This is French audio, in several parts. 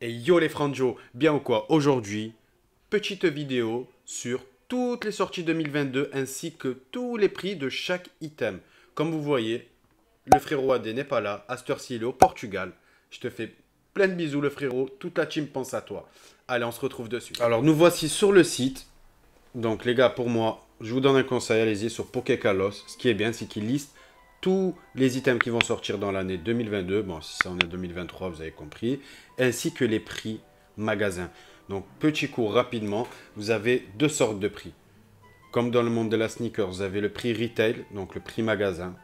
Et yo les franjo, bien ou quoi? Aujourd'hui, petite vidéo sur toutes les sorties 2022 ainsi que tous les prix de chaque item. Comme vous voyez, le frérot AD n'est pas là, à cette heure-ci il est au Portugal. Je te fais plein de bisous le frérot, toute la team pense à toi. Allez, on se retrouve dessus. Alors nous voici sur le site. Donc les gars, pour moi, je vous donne un conseil, allez-y sur Pokékalos. Ce qui est bien, c'est qu'il liste tous les items qui vont sortir dans l'année 2022. Bon, si ça en est 2023, vous avez compris. Ainsi que les prix magasins. Donc petit cours rapidement, vous avez deux sortes de prix. Comme dans le monde de la sneaker, vous avez le prix retail, donc le prix magasin,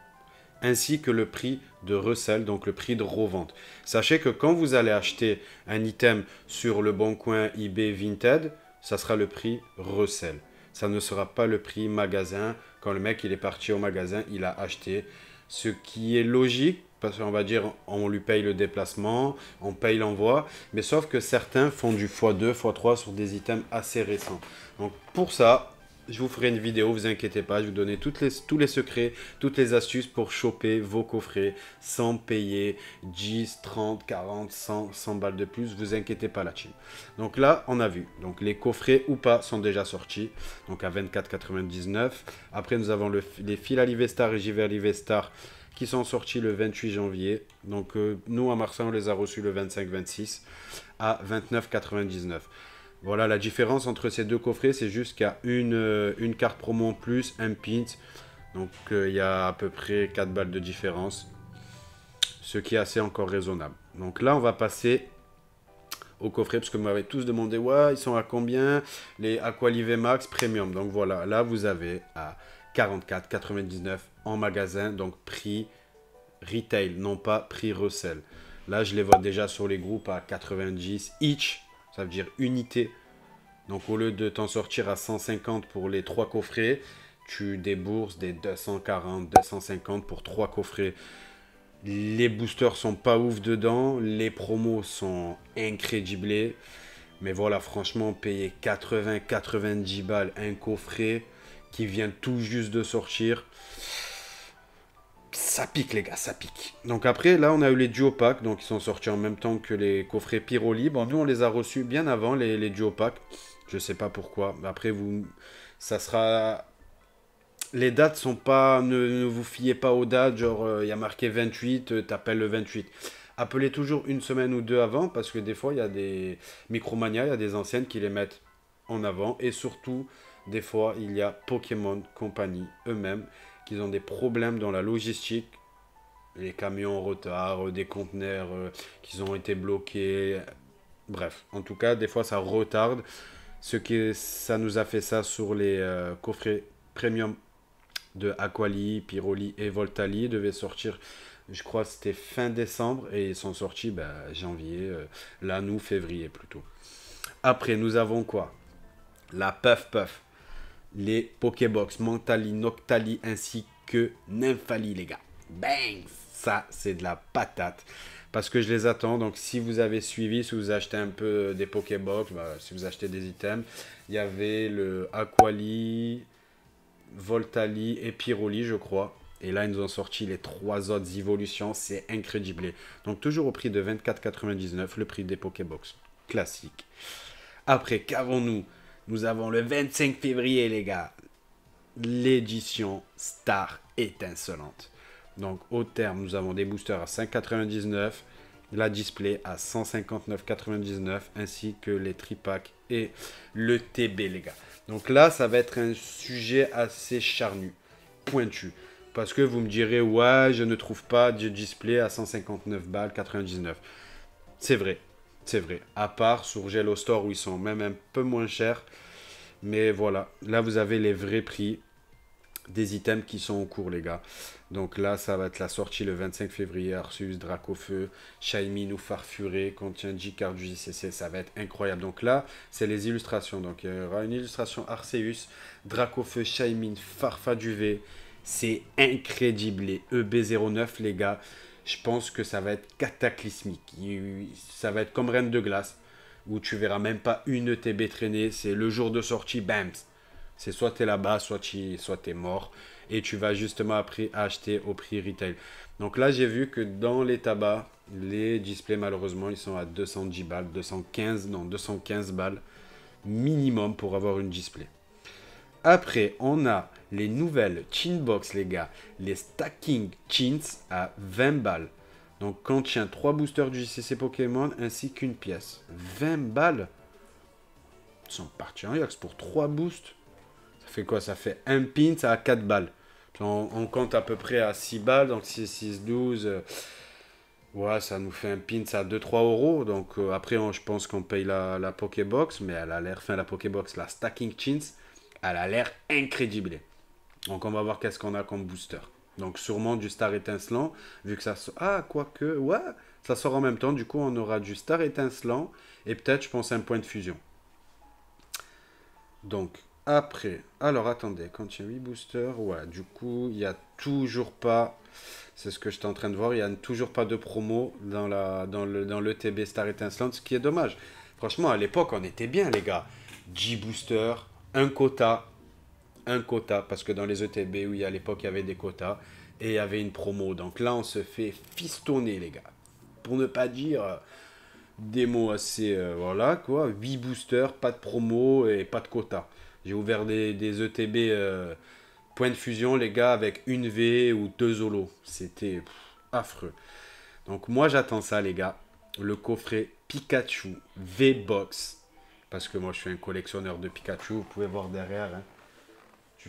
ainsi que le prix de resell, donc le prix de revente. Sachez que quand vous allez acheter un item sur le Bon Coin, eBay, Vinted, ça sera le prix resell. Ça ne sera pas le prix magasin. Quand le mec il est parti au magasin, il a acheté. Ce qui est logique, parce qu'on va dire on lui paye le déplacement, on paye l'envoi, mais sauf que certains font du x2, x3 sur des items assez récents. Donc pour ça, je vous ferai une vidéo, vous inquiétez pas, je vais vous donner tous les secrets, toutes les astuces pour choper vos coffrets sans payer 10, 30, 40, 100 balles de plus, vous inquiétez pas la team. Donc là, on a vu, donc les coffrets ou pas sont déjà sortis, donc à 24,99. Après, nous avons les fils Alivestar et JV Alivestar qui sont sortis le 28 janvier. Donc nous, à Marseille, on les a reçus le 25-26 à 29,99. Voilà, la différence entre ces deux coffrets, c'est juste qu'il y a une carte promo en plus, un pint. Donc il y a à peu près 4 balles de différence, ce qui est assez encore raisonnable. Donc là, on va passer au coffret, parce que vous m'avez tous demandé, ouais, ils sont à combien les Aqualive Max Premium. Donc voilà, là, vous avez à 44,99 en magasin, donc prix retail, non pas prix resell. Là, je les vois déjà sur les groupes à 90 each. Ça veut dire unité. Donc au lieu de t'en sortir à 150 pour les 3 coffrets, tu débourses des 240, 250 pour 3 coffrets. Les boosters sont pas ouf dedans, les promos sont incrédibles. Mais voilà, franchement, payer 80, 90 balles un coffret qui vient tout juste de sortir, ça pique les gars, ça pique. Donc après, là on a eu les duo packs, donc ils sont sortis en même temps que les coffrets Pyroli. Bon, nous on les a reçus bien avant les duo packs. Je sais pas pourquoi. Après vous, ça sera. Les dates sont pas. Ne vous fiez pas aux dates, genre il y a marqué 28, t'appelles le 28. Appelez toujours une semaine ou deux avant, parce que des fois il y a des Micromania, il y a des anciennes qui les mettent en avant. Et surtout, des fois il y a Pokémon Company eux-mêmes qui ont des problèmes dans la logistique, les camions en retard, des conteneurs qui ont été bloqués. Bref, en tout cas, des fois ça retarde. Ça nous a fait ça sur les coffrets premium de Aquali, Pyroli et Voltali. Ils devaient sortir, je crois, c'était fin décembre et ils sont sortis janvier, là, nous, février plutôt. Après, nous avons quoi? La Puff Puff, les Pokébox, Mentali, Noctali ainsi que Nymphali, les gars. Bang! Ça, c'est de la patate. Parce que je les attends. Donc, si vous avez suivi, si vous achetez un peu des Pokébox, si vous achetez des items, il y avait le Aquali, Voltali et Pyroli, je crois. Et là, ils nous ont sorti les 3 autres évolutions. C'est incrédible. Donc, toujours au prix de 24,99, le prix des Pokébox. Classique. Après, qu'avons-nous? Nous avons le 25 février, les gars, l'édition Star étincelante. Donc, au terme, nous avons des boosters à 5,99, la display à 159,99, ainsi que les tripacks et le TB, les gars. Donc là, ça va être un sujet assez charnu, pointu. Parce que vous me direz, ouais, je ne trouve pas de display à 159 balles, 99. C'est vrai, c'est vrai. À part sur Gelo Store où ils sont même un peu moins chers. Mais voilà, là vous avez les vrais prix des items qui sont en cours, les gars. Donc là, ça va être la sortie le 25 février. Arceus, Dracofeu, Shaymin ou Farfuré, contient 10 cartes du JCC. Ça va être incroyable. Donc là, c'est les illustrations. Donc il y aura une illustration Arceus, Dracofeu, Shaymin, Farfaduvé. C'est incrédible. Les EB09, les gars. Je pense que ça va être cataclysmique. Ça va être comme Reine de Glace, où tu verras même pas une TB traîner. C'est le jour de sortie, bam. C'est soit tu es là-bas, soit tu es mort. et tu vas justement après acheter au prix retail. Donc là, j'ai vu que dans les tabacs, les displays, malheureusement, ils sont à 210 balles, 215, non, 215 balles minimum pour avoir une display. Après, on a les nouvelles Chinbox, les gars. Les Stacking Chins à 20 balles. Donc, contient 3 boosters du JCC Pokémon ainsi qu'une pièce. 20 balles. Ils sont partis en Yox pour 3 boosts. Ça fait quoi? Ça fait un pin, ça à 4 balles. On compte à peu près à 6 balles. Donc, 6, 6, 12. Ouais, ça nous fait un pin à 2-3 euros. Donc, après, je pense qu'on paye la Pokébox. Mais elle a l'air, la Pokébox, la Stacking Chins, elle a l'air incrédible. Donc, on va voir qu'est-ce qu'on a comme booster. Donc, sûrement du Star Étincelant, vu que ça sort... Ah, quoique, ouais, ça sort en même temps. Du coup, on aura du Star Étincelant et peut-être, je pense, un point de fusion. Donc, après... Alors, attendez, quand il y a 8 boosters, ouais, du coup, il n'y a toujours pas... C'est ce que j'étais en train de voir, il n'y a toujours pas de promo dans l'ETB Star Étincelant, ce qui est dommage. Franchement, à l'époque, on était bien, les gars. 10 boosters, un quota, parce que dans les ETB, oui, à l'époque, il y avait des quotas, et il y avait une promo. Donc là, on se fait fistonner, les gars. Pour ne pas dire des mots assez, voilà, quoi. 8 boosters, pas de promo et pas de quota. J'ai ouvert des ETB point de fusion, les gars, avec une V ou 2 holos. C'était affreux. Donc moi, j'attends ça, les gars. Le coffret Pikachu V-Box. Parce que moi, je suis un collectionneur de Pikachu. Vous pouvez voir derrière, hein. Du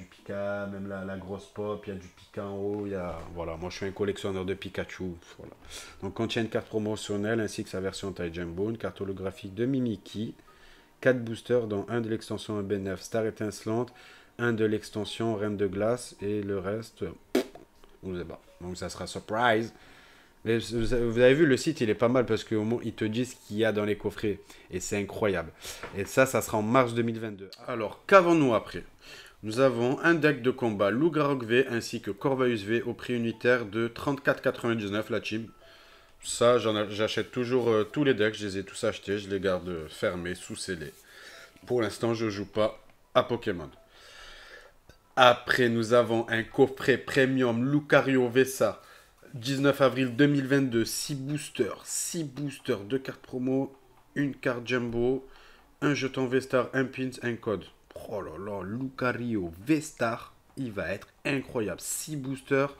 Pika, même la grosse pop, il y a du Pika en haut, voilà, moi je suis un collectionneur de Pikachu, voilà. Donc contient une carte promotionnelle ainsi que sa version taille jumbo, une carte holographique de Mimikyu, 4 boosters dont un de l'extension B9 Star Étincelante, un de l'extension Reine de Glace et le reste, on ne sait pas. Donc ça sera surprise. Mais vous avez vu, le site, il est pas mal parce qu'au moins, ils te disent ce qu'il y a dans les coffrets. Et c'est incroyable. Et ça sera en mars 2022. Alors, qu'avons-nous après? Nous avons un deck de combat Lougarok V ainsi que Corvaeus V au prix unitaire de 34,99 la team. Ça, j'achète toujours tous les decks, je les ai tous achetés, je les garde fermés, sous scellés. Pour l'instant, je joue pas à Pokémon. Après, nous avons un coffret premium Lucario Vesa, 19 avril 2022, 6 boosters, 2 cartes promo, une carte jumbo, un jeton V-Star, un pins, un code. Oh là là, Lucario V-Star, il va être incroyable. 6 boosters.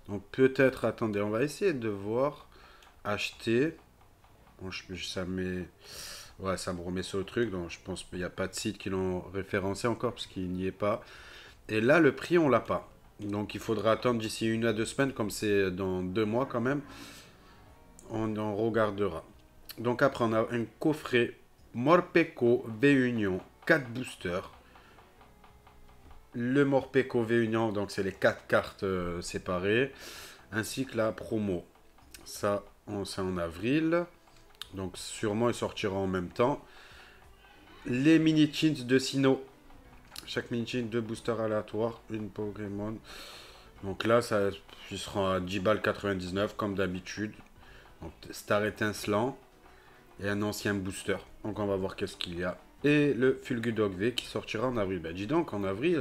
Donc peut-être, attendez, on va essayer de voir. Acheter. Bon, ouais, ça me remet sur le truc. Donc je pense qu'il n'y a pas de site qui l'ont référencé encore parce qu'il n'y est pas. Et là, le prix, on l'a pas. Donc il faudra attendre d'ici 1 à 2 semaines, comme c'est dans 2 mois quand même. On en regardera. Donc après, on a un coffret Morpeko V-Union, 4 boosters. Le Morpeko V-Union, donc c'est les 4 cartes séparées. Ainsi que la promo. Ça, c'est en avril. Donc sûrement, il sortira en même temps. Les mini-chins de Sinnoh. Chaque mini-chin, 2 boosters aléatoires, une Pokémon. Donc là, ça sera à 10 balles 99 comme d'habitude. Donc Star Étincelant et un ancien booster. Donc on va voir qu'est-ce qu'il y a. Et le Fulgudog V qui sortira en avril. Ben dis donc, en avril,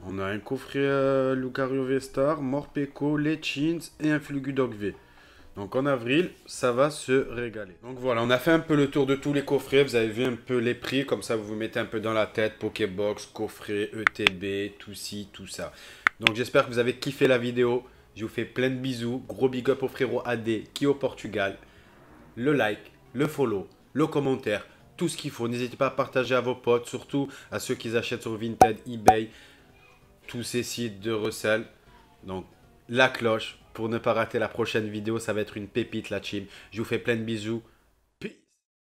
on a un coffret Lucario V-Star, Morpeko, les Chins et un Fulgudog V. Donc en avril, ça va se régaler. Donc voilà, on a fait un peu le tour de tous les coffrets. Vous avez vu un peu les prix, comme ça vous vous mettez un peu dans la tête. Pokébox, coffret, ETB, tout ci, tout ça. Donc j'espère que vous avez kiffé la vidéo. Je vous fais plein de bisous. Gros big up au frérot AD qui est au Portugal. Le like, le follow, le commentaire, tout ce qu'il faut. N'hésitez pas à partager à vos potes, surtout à ceux qui achètent sur Vinted, eBay, tous ces sites de resell. Donc la cloche pour ne pas rater la prochaine vidéo, ça va être une pépite la team. Je vous fais plein de bisous.